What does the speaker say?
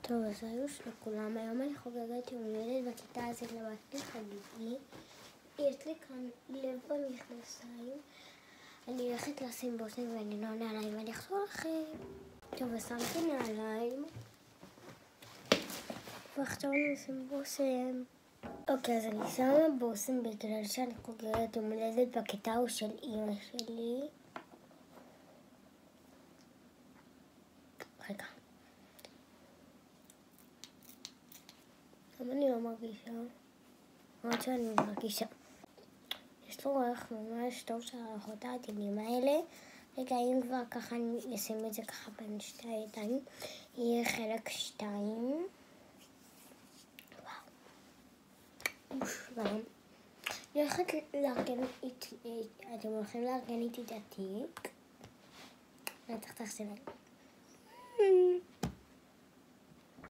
טוב, אז היו לכולם. היום אני חוגגת יום הולדת בכיתה, אז למדתי חגיגי. יש לי כאן לב במכנסיים. אני הולכת לשים בושם ואני לא נעליים ואני אחזור לכם. טוב, אז שמתי נעליים. ועכשיו אני אשים בושם. אוקיי, אז אני שמה בושם בגלל שאני חוגגת יום הולדת בכיתה הוא של אמא שלי. רגע. למה אני לא מרגישה? למרות שאני מרגישה. יש לו ריח ממש טוב של הריחות העדינים האלה. רגע, אם כבר ככה אני אשים את זה ככה בין שתי הידיים. יהיה חלק 2. וואו. מושלם. אני הולכת לארגן איתי, אתם הולכים לארגן איתי את התיק. אני צריך תחזירים.